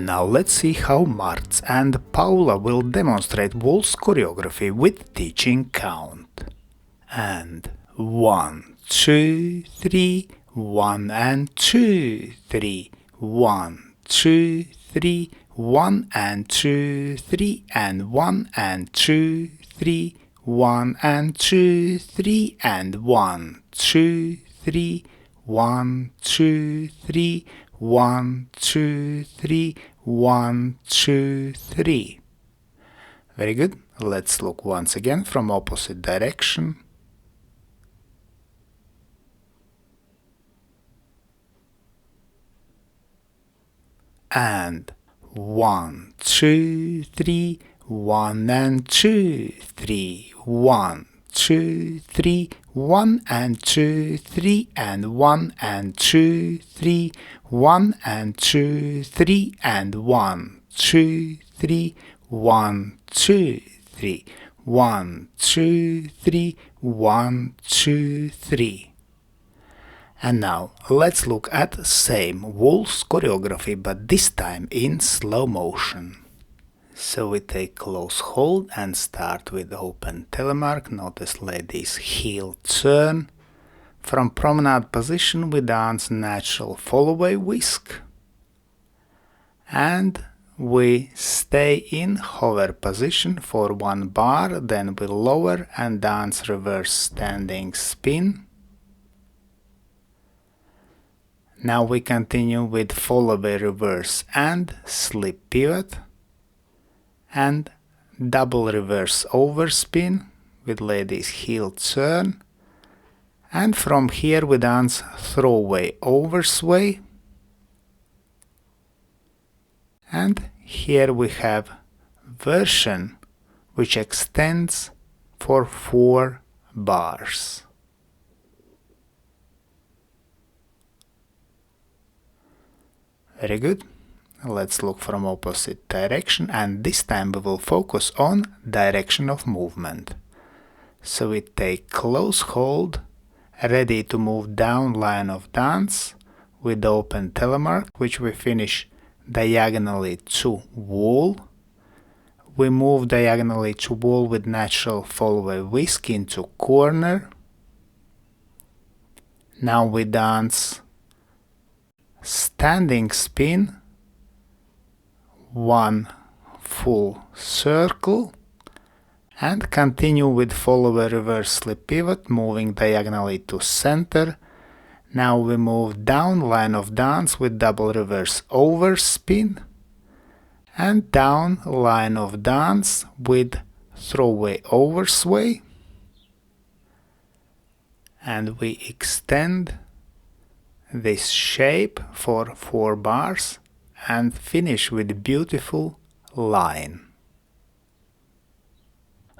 And now let's see how Marts and Paula will demonstrate waltz choreography with teaching count. And 1, 2, 3, 1 and 2, 3, 1, 2, 3, 1 and 2, 3, and 1 and 2, 3, 1 and 2, 3, and 1, 2, 3, 1, 2, 3, 1, 2, 3, 1, 2, 3. Very good. Let's look once again from opposite direction. And 1, 2, 3, 1 and 2, 3, 1, 2, 3, 1 and 2, 3, and 1 and 2, 3, 1 and 2, 3, and 1, 2, 3, 1, 2, 3, 1, 2, 3, 1, 2, 3. And now let's look at same waltz choreography, but this time in slow motion. So we take close hold and start with open telemark. Notice ladies heel turn. From promenade position we dance natural Fallaway Whisk. And we stay in hover position for 1 bar, then we lower and dance reverse standing spin. Now we continue with Fallaway reverse and slip pivot and double reverse overspin with ladies heel turn, and from here we dance Throwaway Oversway, and here we have version which extends for 4 bars. Very good. Let's look from opposite direction, and this time we will focus on direction of movement. So we take close hold, ready to move down line of dance with open telemark, which we finish diagonally to wall. We move diagonally to wall with natural Fallaway Whisk into corner. Now we dance standing spin, 1 full circle, and continue with Fallaway reverse slip pivot, moving diagonally to center. Now we move down line of dance with double reverse overspin, and down line of dance with Throwaway Oversway, and we extend this shape for 4 bars and finish with beautiful line.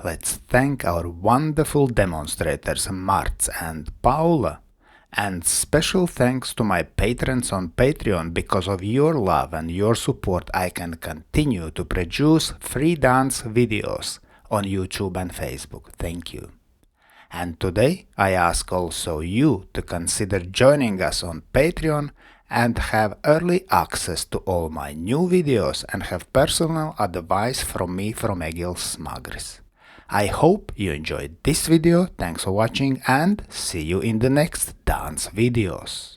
Let's thank our wonderful demonstrators Marts and Paula, and special thanks to my patrons on Patreon. Because of your love and your support I can continue to produce free dance videos on YouTube and Facebook. Thank you. And today I ask also you to consider joining us on Patreon and have early access to all my new videos and have personal advice from me, from Egils Smagris. I hope you enjoyed this video, thanks for watching, and see you in the next dance videos.